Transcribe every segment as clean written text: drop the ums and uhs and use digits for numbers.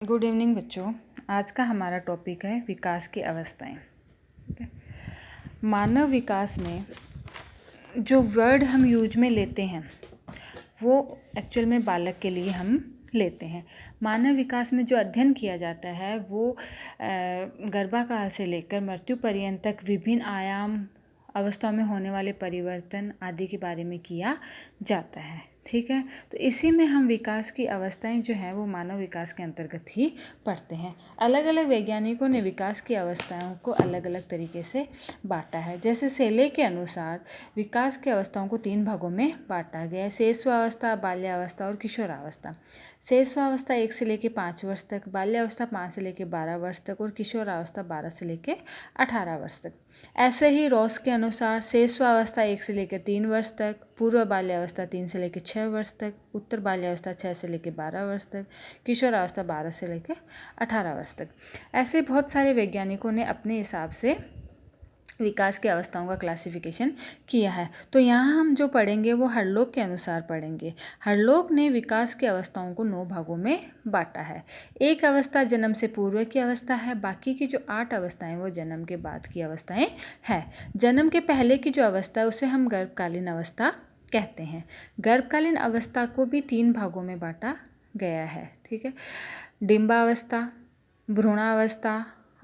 Good evening बच्चों। आज का हमारा टॉपिक है विकास की अवस्थाएं। मानव विकास में जो वर्ड हम यूज में लेते हैं वो एक्चुअल में बालक के लिए हम लेते हैं। मानव विकास में जो अध्ययन किया जाता है वो गर्भाकाल से लेकर मृत्यु पर्यंत तक विभिन्न आयाम अवस्थाओं में होने वाले परिवर्तन आदि के बारे में किया जाता है। ठीक है, तो इसी में हम विकास की अवस्थाएं जो हैं वो मानव विकास के अंतर्गत ही पढ़ते हैं। अलग अलग वैज्ञानिकों ने विकास की अवस्थाओं को अलग अलग तरीके से बांटा है। जैसे सेले के अनुसार विकास की अवस्थाओं को 3 भागों में बांटा गया है: शैशवावस्था, बाल्यावस्था और किशोरावस्था। शैशवावस्था 1 से लेकर 5 वर्ष तक, बाल्यावस्था 5 से लेकर 12 वर्ष तक और किशोरावस्था 12 से लेकर 18 वर्ष तक। ऐसे ही रॉस के अनुसार शैशवावस्था 1 से लेकर 3 वर्ष तक, पूर्व बाल्यावस्था 3 से लेकर 6 वर्ष तक, उत्तर बाल्यावस्था 6 से लेकर 12 वर्ष तक, किशोरावस्था 12 से लेकर 18 वर्ष तक। ऐसे बहुत सारे वैज्ञानिकों ने अपने हिसाब से विकास की अवस्थाओं का क्लासिफिकेशन किया है। तो यहाँ हम जो पढ़ेंगे वो हरलोक के अनुसार पढ़ेंगे। हरलोक ने विकास की अवस्थाओं को 9 भागों में बांटा है। एक अवस्था जन्म से पूर्व की अवस्था है, बाकी की जो 8 अवस्थाएं वो जन्म के बाद की अवस्थाएं हैं। जन्म के पहले की जो अवस्था है उसे हम गर्भकालीन अवस्था कहते हैं। गर्भकालीन अवस्था को भी 3 भागों में बांटा गया है। ठीक है, डिंबावस्था, भ्रूणावस्था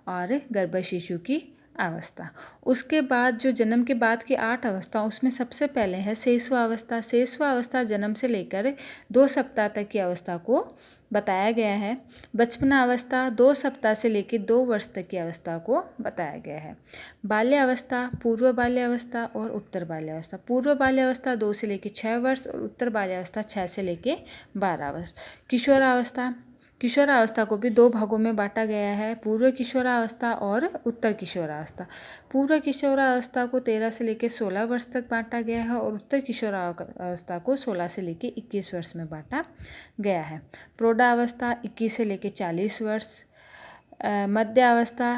और गर्भ शिशु की अवस्था। उसके बाद जो जन्म के बाद की 8 अवस्था, उसमें सबसे पहले है शैशवावस्था। शैशवावस्था जन्म से लेकर 2 सप्ताह तक की अवस्था को बताया गया है। बचपनावस्था 2 सप्ताह से लेकर 2 वर्ष तक की अवस्था को बताया गया है। बाल्यावस्था, पूर्व बाल्यावस्था और उत्तर बाल्यावस्था। पूर्व बाल्यावस्था 2 से लेकर 6 वर्ष और उत्तर बाल्यावस्था 6 से लेकर 12 वर्ष। किशोरावस्था, किशोरावस्था को भी 2 भागों में बांटा गया है: पूर्व किशोरावस्था और उत्तर किशोरावस्था। पूर्व किशोरावस्था को 13 से लेकर 16 वर्ष तक बांटा गया है और उत्तर किशोरावस्था को 16 से लेकर 21 वर्ष में बांटा गया है। प्रौढ़ावस्था 21 से लेकर 40 वर्ष, मध्यावस्था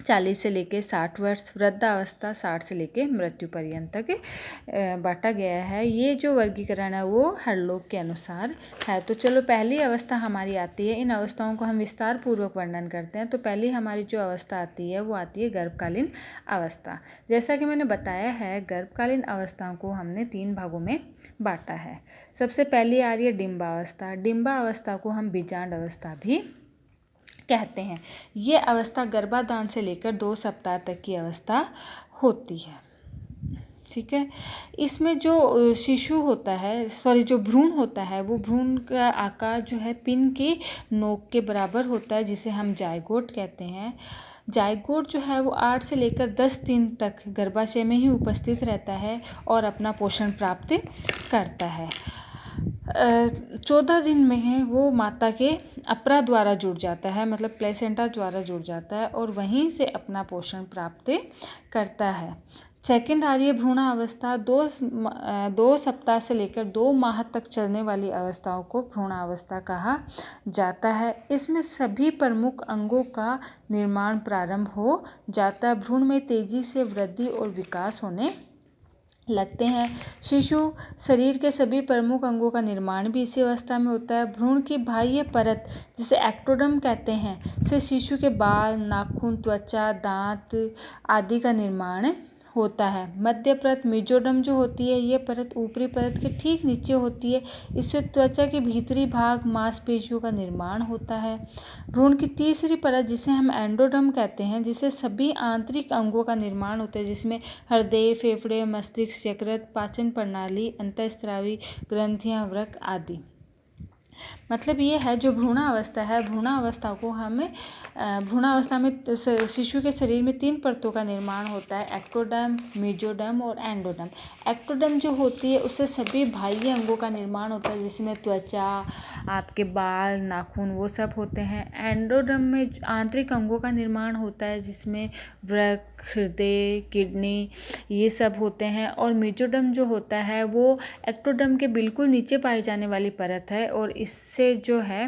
40 से लेकर 60 वर्ष, वृद्धावस्था 60 से लेकर मृत्यु पर्यंत तक बांटा गया है। ये जो वर्गीकरण है वो हरलोक के अनुसार है। तो चलो पहली अवस्था हमारी आती है। इन अवस्थाओं को हम विस्तार पूर्वक वर्णन करते हैं। तो पहली हमारी जो अवस्था आती है वो आती है गर्भकालीन अवस्था। जैसा कि मैंने बताया है, गर्भकालीन अवस्थाओं को हमने 3 भागों में बांटा है। सबसे पहली आ रही है डिंबावस्था। डिंबावस्था को हम बीजांड अवस्था भी कहते हैं। ये अवस्था गर्भाधान से लेकर 2 सप्ताह तक की अवस्था होती है। ठीक है, इसमें जो शिशु होता है, जो भ्रूण होता है, वो भ्रूण का आकार जो है पिन के नोक के बराबर होता है, जिसे हम जायगोट कहते हैं। जायगोट जो है वो 8 से लेकर 10 दिन तक गर्भाशय में ही उपस्थित रहता है और अपना पोषण प्राप्त करता है। 14 दिन में है वो माता के अपरा द्वारा जुड़ जाता है, मतलब प्लेसेंटा द्वारा जुड़ जाता है और वहीं से अपना पोषण प्राप्त करता है। सेकंड आ रही है भ्रूणावस्था। 2 सप्ताह से लेकर 2 माह तक चलने वाली अवस्थाओं को भ्रूणावस्था कहा जाता है। इसमें सभी प्रमुख अंगों का निर्माण प्रारंभ हो जाता है। भ्रूण में तेजी से वृद्धि और विकास होने लगते हैं। शिशु शरीर के सभी प्रमुख अंगों का निर्माण भी इसी अवस्था में होता है। भ्रूण की बाह्य परत, जिसे एक्टोडर्म कहते हैं, से शिशु के बाल, नाखून, त्वचा, दांत आदि का निर्माण होता है। मध्य परत मेजोडर्म जो होती है, ये परत ऊपरी परत के ठीक नीचे होती है। इससे त्वचा के भीतरी भाग मांसपेशियों का निर्माण होता है। भ्रूण की तीसरी परत, जिसे हम एंडोडर्म कहते हैं, जिसे सभी आंतरिक अंगों का निर्माण होता है, जिसमें हृदय, फेफड़े, मस्तिष्क, यकृत, पाचन प्रणाली, अंतःस्रावी ग्रंथियां, वृक्क आदि। मतलब ये है जो भ्रूणावस्था है, भ्रूणावस्था को हमें भ्रूणावस्था में शिशु के शरीर में 3 परतों का निर्माण होता है: एक्टोडर्म, मेजोडर्म और एंडोडर्म। एक्टोडर्म जो होती है उससे सभी बाह्य अंगों का निर्माण होता है, जिसमें त्वचा, आपके बाल, नाखून वो सब होते हैं। एंडोडर्म में आंतरिक अंगों का निर्माण होता है, जिसमें वृक्क, हृदय, किडनी ये सब होते हैं। और मेजोडर्म जो होता है वो एक्टोडर्म के बिल्कुल नीचे पाई जाने वाली परत है और इससे जो है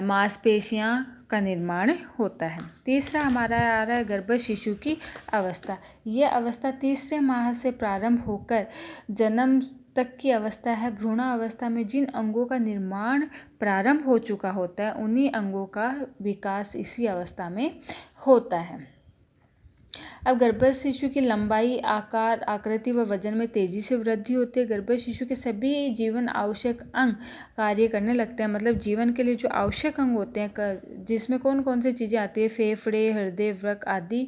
मांसपेशियां का निर्माण होता है। तीसरा हमारा आ रहा है गर्भ शिशु की अवस्था। यह अवस्था तीसरे माह से प्रारंभ होकर जन्म तक की अवस्था है। भ्रूणावस्था में जिन अंगों का निर्माण प्रारंभ हो चुका होता है उन्हीं अंगों का विकास इसी अवस्था में होता है। अब गर्भस्थ शिशु की लंबाई, आकार, आकृति व वजन में तेजी से वृद्धि होती है। गर्भस्थ शिशु के सभी जीवन आवश्यक अंग कार्य करने लगते हैं। मतलब जीवन के लिए जो आवश्यक अंग होते हैं, जिसमें कौन कौन सी चीज़ें आती है, फेफड़े, हृदय, वृक्क आदि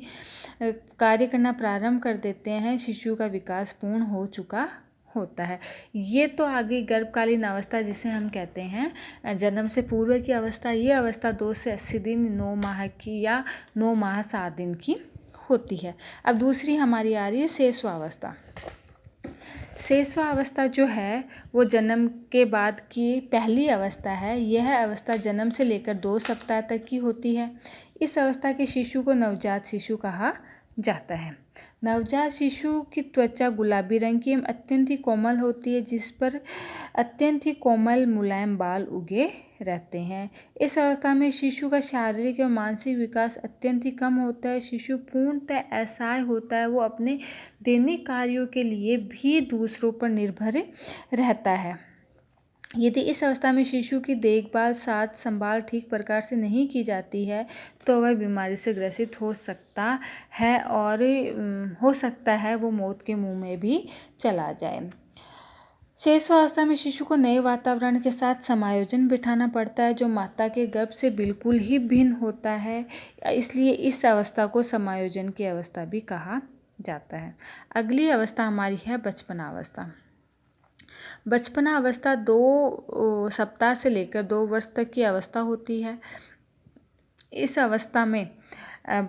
कार्य करना प्रारंभ कर देते हैं। शिशु का विकास पूर्ण हो चुका होता है। ये तो आगे गर्भकालीन अवस्था जिसे हम कहते हैं जन्म से पूर्व की अवस्था। ये अवस्था 2 से 80 दिन, 9 माह की या 9 माह 7 दिन की होती है। अब दूसरी हमारी आ रही है शेषवावस्था। शेषवावस्था जो है वो जन्म के बाद की पहली अवस्था है। यह अवस्था जन्म से लेकर 2 सप्ताह तक की होती है। इस अवस्था के शिशु को नवजात शिशु कहा जाता है। नवजात शिशु की त्वचा गुलाबी रंग की एवं अत्यंत ही कोमल होती है, जिस पर अत्यंत ही कोमल मुलायम बाल उगे रहते हैं। इस अवस्था में शिशु का शारीरिक और मानसिक विकास अत्यंत ही कम होता है। शिशु पूर्णतः असहाय होता है। वो अपने दैनिक कार्यों के लिए भी दूसरों पर निर्भर रहता है। यदि इस अवस्था में शिशु की देखभाल, साथ संभाल ठीक प्रकार से नहीं की जाती है तो वह बीमारी से ग्रसित हो सकता है और हो सकता है वो मौत के मुंह में भी चला जाए। शेषवावस्था में शिशु को नए वातावरण के साथ समायोजन बिठाना पड़ता है, जो माता के गर्भ से बिल्कुल ही भिन्न होता है। इसलिए इस अवस्था को समायोजन की अवस्था भी कहा जाता है। अगली अवस्था हमारी है बचपनावस्था। बचपना अवस्था 2 सप्ताह से लेकर 2 वर्ष तक की अवस्था होती है। इस अवस्था में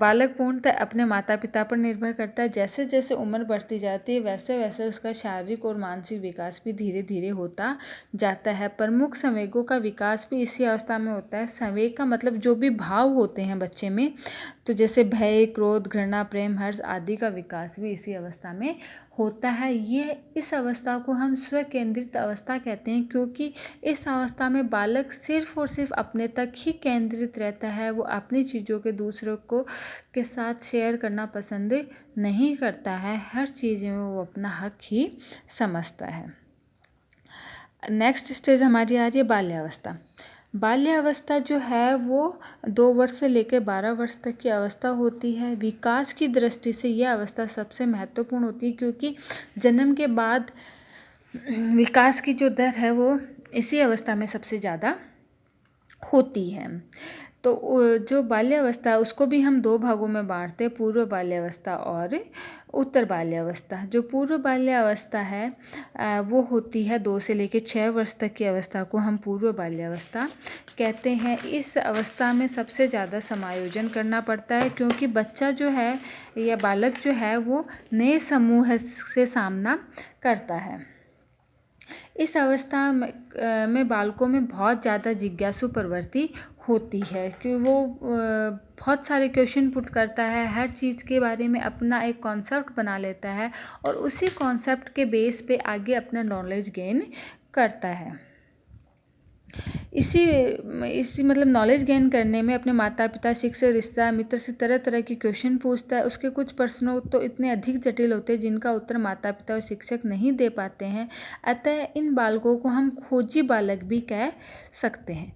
बालक पूर्णतः अपने माता पिता पर निर्भर करता है। जैसे जैसे उम्र बढ़ती जाती है वैसे वैसे उसका शारीरिक और मानसिक विकास भी धीरे धीरे होता जाता है। प्रमुख संवेगों का विकास भी इसी अवस्था में होता है। संवेग का मतलब जो भी भाव होते हैं बच्चे में, तो जैसे भय, क्रोध, घृणा, प्रेम, हर्ष आदि का विकास भी इसी अवस्था में होता है। ये इस अवस्था को हम स्व केंद्रित अवस्था कहते हैं, क्योंकि इस अवस्था में बालक सिर्फ और सिर्फ अपने तक ही केंद्रित रहता है। वो अपनी चीज़ों के दूसरों को के साथ शेयर करना पसंद नहीं करता है। हर चीज़ में वो अपना हक ही समझता है। नेक्स्ट स्टेज हमारी आ रही है बाल्यावस्था। बाल्यावस्था जो है वो 2 वर्ष से लेकर 12 वर्ष तक की अवस्था होती है। विकास की दृष्टि से यह अवस्था सबसे महत्वपूर्ण होती है, क्योंकि जन्म के बाद विकास की जो दर है वो इसी अवस्था में सबसे ज़्यादा होती है। तो जो बाल्यावस्था है उसको भी हम 2 भागों में बांटते हैं, पूर्व बाल्यावस्था और उत्तर बाल्यावस्था। जो पूर्व बाल्यावस्था है वो होती है 2 से लेकर 6 वर्ष तक की अवस्था को हम पूर्व बाल्यावस्था कहते हैं। इस अवस्था में सबसे ज़्यादा समायोजन करना पड़ता है, क्योंकि बच्चा जो है या बालक जो है वो नए समूह से सामना करता है। इस अवस्था में बालकों में बहुत ज़्यादा जिज्ञासु प्रवृत्ति होती है कि वो बहुत सारे क्वेश्चन पुट करता है, हर चीज़ के बारे में अपना एक कॉन्सेप्ट बना लेता है और उसी कॉन्सेप्ट के बेस पे आगे अपना नॉलेज गेन करता है। इसी मतलब नॉलेज गेन करने में अपने माता पिता, शिक्षक, रिश्तेदार, मित्र से तरह तरह के क्वेश्चन पूछता है। उसके कुछ प्रश्नों तो इतने अधिक जटिल होते हैं जिनका उत्तर माता पिता और शिक्षक नहीं दे पाते हैं। अतः इन बालकों को हम खोजी बालक भी कह सकते हैं।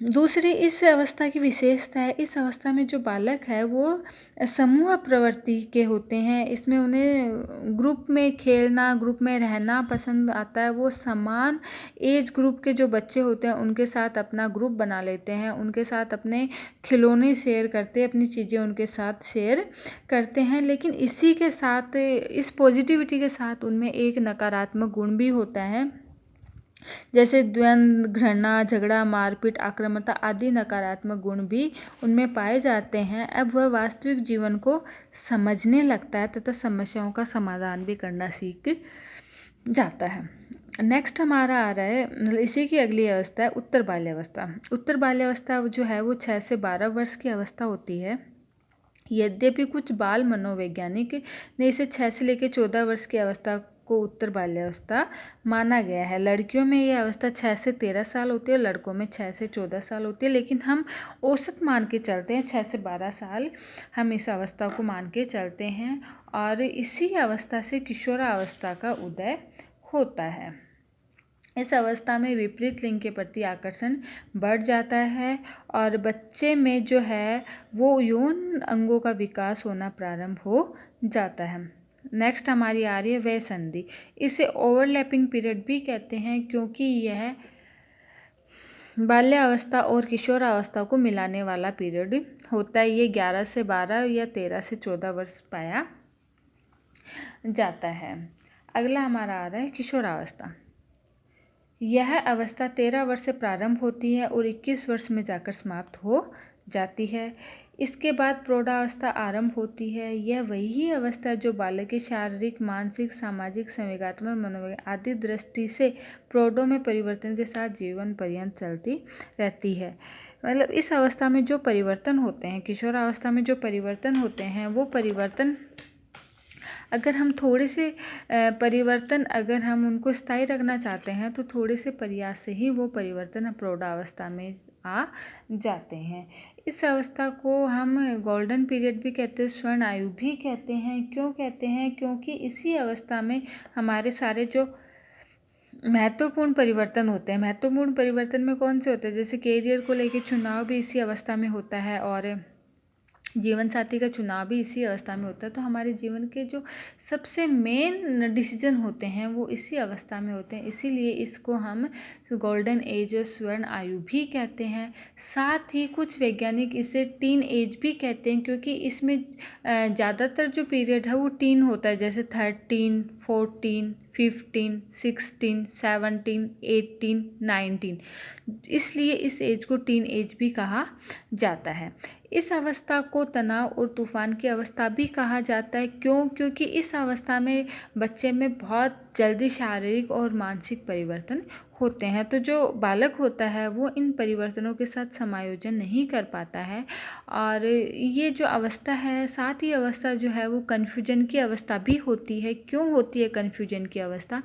दूसरी इस अवस्था की विशेषता है, इस अवस्था में जो बालक है वो समूह प्रवृत्ति के होते हैं। इसमें उन्हें ग्रुप में खेलना, ग्रुप में रहना पसंद आता है। वो समान एज ग्रुप के जो बच्चे होते हैं उनके साथ अपना ग्रुप बना लेते हैं, उनके साथ अपने खिलौने शेयर करते हैं, अपनी चीज़ें उनके साथ शेयर करते हैं। लेकिन इसी के साथ, इस पॉजिटिविटी के साथ उनमें एक नकारात्मक गुण भी होता है, जैसे द्वंद्व, घृणा, झगड़ा, मारपीट, आक्रामकता आदि नकारात्मक गुण भी उनमें पाए जाते हैं। अब वह वास्तविक जीवन को समझने लगता है तथा समस्याओं का समाधान भी करना सीख जाता है। नेक्स्ट हमारा आ रहा है, इसी की अगली अवस्था है उत्तर बाल्यावस्था। उत्तर बाल्यावस्था जो है वो 6 से 12 वर्ष की अवस्था होती है। यद्यपि कुछ बाल मनोवैज्ञानिक ने इसे 6 से लेकर 14 वर्ष की अवस्था को उत्तर बाल्यावस्था माना गया है। लड़कियों में यह अवस्था 6 से 13 साल होती है, लड़कों में 6 से 14 साल होती है, लेकिन हम औसत मान के चलते हैं 6 से 12 साल हम इस अवस्था को मान के चलते हैं। और इसी अवस्था से किशोरावस्था का उदय होता है। इस अवस्था में विपरीत लिंग के प्रति आकर्षण बढ़ जाता है और बच्चे में जो है वो यौन अंगों का विकास होना प्रारंभ हो जाता है। नेक्स्ट हमारी आ रही है वह संधि। इसे ओवरलैपिंग पीरियड भी कहते हैं क्योंकि यह बाल्यावस्था और किशोरावस्था को मिलाने वाला पीरियड होता है। ये 11 से 12 या 13 से 14 वर्ष पाया जाता है। अगला हमारा आ रहा है किशोरावस्था। यह अवस्था 13 वर्ष से प्रारंभ होती है और 21 वर्ष में जाकर समाप्त हो जाती है। इसके बाद प्रौढ़ावस्था आरंभ होती है। यह वही अवस्था है जो बालक की शारीरिक, मानसिक, सामाजिक, संवेगात्मक, मनोवैज्ञानिक आदि दृष्टि से प्रौढ़ों में परिवर्तन के साथ जीवन पर्यंत चलती रहती है। मतलब इस अवस्था में जो परिवर्तन होते हैं, किशोरावस्था में जो परिवर्तन होते हैं, वो परिवर्तन अगर हम थोड़े से परिवर्तन अगर हम उनको स्थायी रखना चाहते हैं तो थोड़े से प्रयास से ही वो परिवर्तन प्रौढ़ावस्था में आ जाते हैं। इस अवस्था को हम गोल्डन पीरियड भी कहते हैं, स्वर्ण आयु भी कहते हैं। क्यों कहते हैं? क्योंकि इसी अवस्था में हमारे सारे जो महत्वपूर्ण परिवर्तन होते हैं। महत्वपूर्ण परिवर्तन में कौन से होते हैं? जैसे कैरियर को लेकर चुनाव भी इसी अवस्था में होता है और जीवन साथी का चुनाव भी इसी अवस्था में होता है। तो हमारे जीवन के जो सबसे मेन डिसीजन होते हैं वो इसी अवस्था में होते हैं। इसीलिए इसको हम गोल्डन एज और स्वर्ण आयु भी कहते हैं। साथ ही कुछ वैज्ञानिक इसे टीन एज भी कहते हैं क्योंकि इसमें ज़्यादातर जो पीरियड है वो टीन होता है, जैसे 13, 14, 15, 16, 17, 18, 19। इसलिए इस एज को टीन एज भी कहा जाता है। इस अवस्था को तनाव और तूफान की अवस्था भी कहा जाता है। क्यों? क्योंकि इस अवस्था में बच्चे में बहुत जल्दी शारीरिक और मानसिक परिवर्तन होते हैं। तो जो बालक होता है वो इन परिवर्तनों के साथ समायोजन नहीं कर पाता है और ये जो अवस्था है, साथ ही अवस्था जो है वो कन्फ्यूजन की अवस्था भी होती है। क्यों होती है कन्फ्यूजन की अवस्था?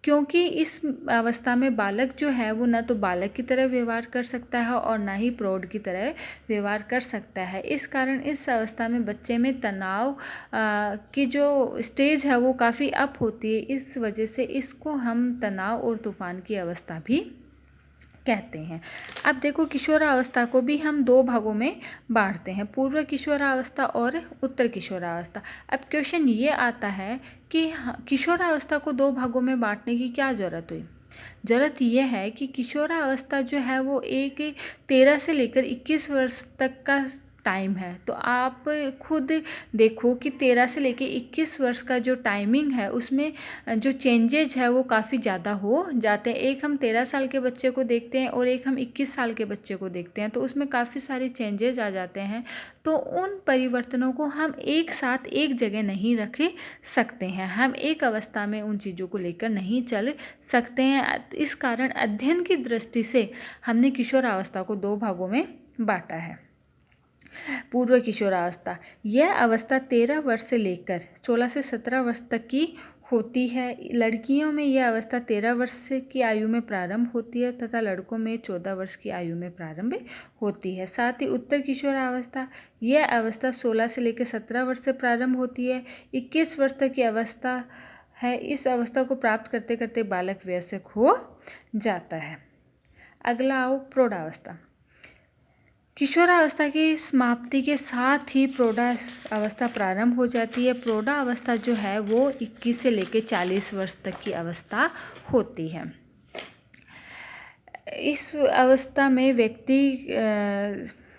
क्योंकि इस अवस्था में बालक जो है वो ना तो बालक की तरह व्यवहार कर सकता है और ना ही प्रौढ़ की तरह व्यवहार कर सकता है। इस कारण इस अवस्था में बच्चे में तनाव की जो स्टेज है वो काफ़ी अप होती है। इस वजह से इसको हम तनाव और तूफान की अवस्था भी कहते हैं। अब देखो किशोरावस्था को भी हम दो भागों में बांटते हैं, पूर्व किशोरावस्था और उत्तर किशोरावस्था। अब क्वेश्चन ये आता है कि किशोरावस्था को दो भागों में बांटने की क्या ज़रूरत हुई? ज़रूरत यह है कि किशोरावस्था जो है वो 13 से लेकर 21 वर्ष तक का टाइम है। तो आप खुद देखो कि 13 से लेकर 21 वर्ष का जो टाइमिंग है उसमें जो चेंजेज है वो काफ़ी ज़्यादा हो जाते हैं। एक हम 13 साल के बच्चे को देखते हैं और एक हम 21 साल के बच्चे को देखते हैं, तो उसमें काफ़ी सारे चेंजेज आ जाते हैं। तो उन परिवर्तनों को हम एक साथ एक जगह नहीं रख सकते हैं, हम एक अवस्था में उन चीज़ों को लेकर नहीं चल सकते हैं। इस कारण अध्ययन की दृष्टि से हमने किशोरावस्था को दो भागों में बांटा है। पूर्व किशोरावस्था, यह अवस्था 13 वर्ष से लेकर 16 से 17 वर्ष तक की होती है। लड़कियों में यह अवस्था 13 वर्ष की आयु में प्रारंभ होती है तथा लड़कों में 14 वर्ष की आयु में प्रारंभ होती है। साथ ही उत्तर किशोरावस्था, यह अवस्था 16 से लेकर 17 वर्ष से प्रारंभ होती है, 21 वर्ष तक की अवस्था है। इस अवस्था को प्राप्त करते करते बालक वयस्क हो जाता है। अगला आओ प्रौढ़ावस्था। किशोरावस्था की समाप्ति के साथ ही प्रौढ़ावस्था प्रारंभ हो जाती है। प्रौढ़ावस्था जो है वो 21 से लेकर 40 वर्ष तक की अवस्था होती है। इस अवस्था में व्यक्ति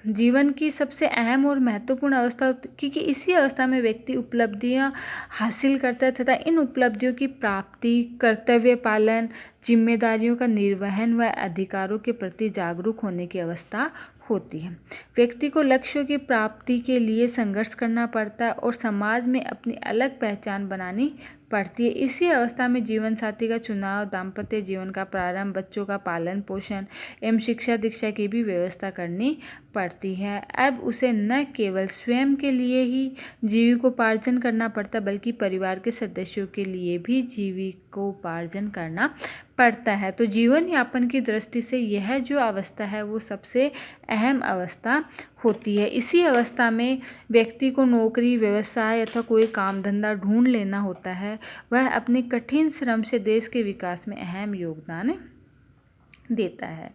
जीवन की सबसे अहम और महत्वपूर्ण अवस्था, क्योंकि इसी अवस्था में व्यक्ति उपलब्धियां हासिल करता है तथा इन उपलब्धियों की प्राप्ति, कर्तव्य पालन, जिम्मेदारियों का निर्वहन व अधिकारों के प्रति जागरूक होने की अवस्था होती है। व्यक्ति को लक्ष्यों की प्राप्ति के लिए संघर्ष करना पड़ता है और समाज में अपनी अलग पहचान बनानी पड़ती है। इसी अवस्था में जीवन साथी का चुनाव, दाम्पत्य जीवन का प्रारंभ, बच्चों का पालन पोषण एवं शिक्षा दीक्षा की भी व्यवस्था करनी पड़ती है। अब उसे न केवल स्वयं के लिए ही जीविकोपार्जन करना पड़ता बल्कि परिवार के सदस्यों के लिए भी जीविकोपार्जन करना पड़ता है। तो जीवन यापन की दृष्टि से यह जो अवस्था है वो सबसे अहम अवस्था होती है। इसी अवस्था में व्यक्ति को नौकरी, व्यवसाय अथवा कोई काम धंधा ढूंढ लेना होता है। वह अपने कठिन श्रम से देश के विकास में अहम योगदान देता है।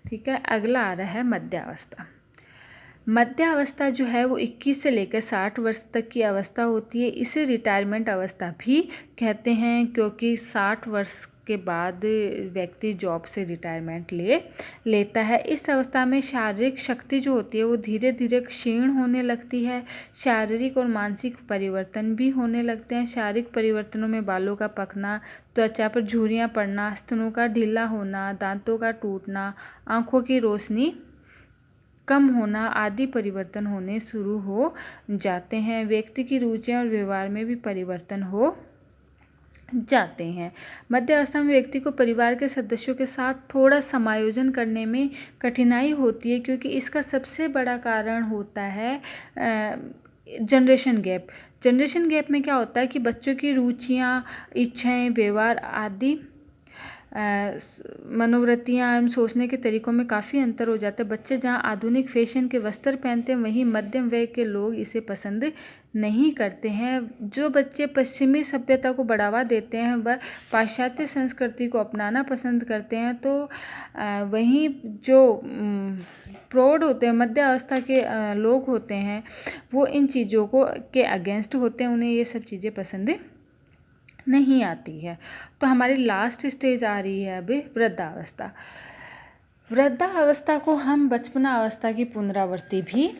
ठीक है, अगला आ रहा है मध्यावस्था। मध्यावस्था जो है वो 21 से लेकर 60 वर्ष तक की अवस्था होती है। इसे रिटायरमेंट अवस्था भी कहते हैं, क्योंकि 60 वर्ष के बाद व्यक्ति जॉब से रिटायरमेंट लेता है। इस अवस्था में शारीरिक शक्ति जो होती है वो धीरे धीरे क्षीण होने लगती है। शारीरिक और मानसिक परिवर्तन भी होने लगते हैं। शारीरिक परिवर्तनों में बालों का पकना, त्वचा पर झुर्रियाँ पड़ना, स्तनों का ढीला होना, दांतों का टूटना, आँखों की रोशनी कम होना आदि परिवर्तन होने शुरू हो जाते हैं। व्यक्ति की रुचियाँ और व्यवहार में भी परिवर्तन हो जाते हैं। मध्य अवस्था में व्यक्ति को परिवार के सदस्यों के साथ थोड़ा समायोजन करने में कठिनाई होती है, क्योंकि इसका सबसे बड़ा कारण होता है जनरेशन गैप। जनरेशन गैप में क्या होता है कि बच्चों की रुचियाँ, इच्छाएं, व्यवहार आदि मनोवृत्तियाँ एवं सोचने के तरीकों में काफ़ी अंतर हो जाता है। बच्चे जहाँ आधुनिक फैशन के वस्त्र पहनते हैं, वहीं मध्यम वय के लोग इसे पसंद नहीं करते हैं। जो बच्चे पश्चिमी सभ्यता को बढ़ावा देते हैं वह पाश्चात्य संस्कृति को अपनाना पसंद करते हैं। तो वहीं जो प्रौढ़ होते हैं, मध्य अवस्था के लोग होते हैं, वो इन चीज़ों को के अगेंस्ट होते हैं। उन्हें ये सब चीज़ें पसंद नहीं आती है। तो हमारी लास्ट स्टेज आ रही है अभी वृद्धावस्था। वृद्धावस्था को हम बचपना अवस्था की पुनरावृत्ति भी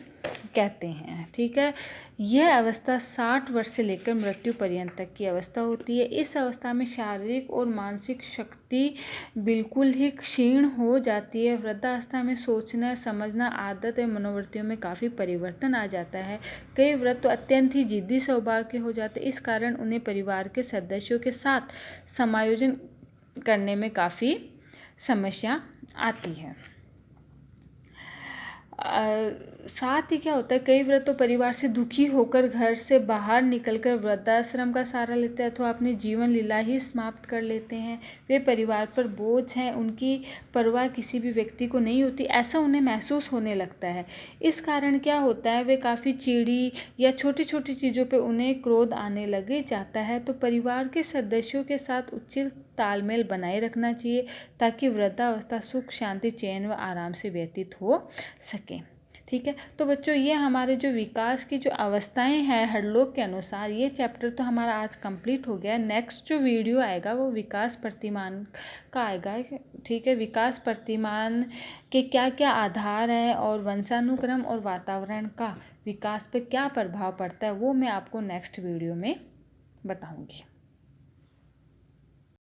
कहते हैं। ठीक है, यह अवस्था 60 वर्ष से लेकर मृत्यु पर्यंत तक की अवस्था होती है। इस अवस्था में शारीरिक और मानसिक शक्ति बिल्कुल ही क्षीण हो जाती है। वृद्धावस्था में सोचना, समझना, आदत और मनोवृत्तियों में काफ़ी परिवर्तन आ जाता है। कई वृद्ध तो अत्यंत ही जिद्दी स्वभाव के हो जाते हैं। इस कारण उन्हें परिवार के सदस्यों के साथ समायोजन करने में काफ़ी समस्या आती है। साथ ही क्या होता है, कई वृद्ध तो परिवार से दुखी होकर घर से बाहर निकलकर वृद्धाश्रम का सहारा लेते हैं अथवा अपनी जीवन लीला ही समाप्त कर लेते हैं। वे परिवार पर बोझ हैं, उनकी परवाह किसी भी व्यक्ति को नहीं होती, ऐसा उन्हें महसूस होने लगता है। इस कारण क्या होता है, वे काफ़ी चिड़ी या छोटी छोटी चीज़ों पर उन्हें क्रोध आने लग जाता है। तो परिवार के सदस्यों के साथ उचित तालमेल बनाए रखना चाहिए, ताकि वृद्धावस्था सुख, शांति, चैन व आराम से व्यतीत हो सके। ठीक है, तो बच्चों ये हमारे जो विकास की जो अवस्थाएं हैं हडलोक के अनुसार, ये चैप्टर तो हमारा आज कंप्लीट हो गया। नेक्स्ट जो वीडियो आएगा वो विकास प्रतिमान का आएगा। ठीक है, विकास प्रतिमान के क्या क्या आधार हैं और वंशानुक्रम और वातावरण का विकास पर क्या प्रभाव पड़ता है, वो मैं आपको नेक्स्ट वीडियो में बताऊँगी।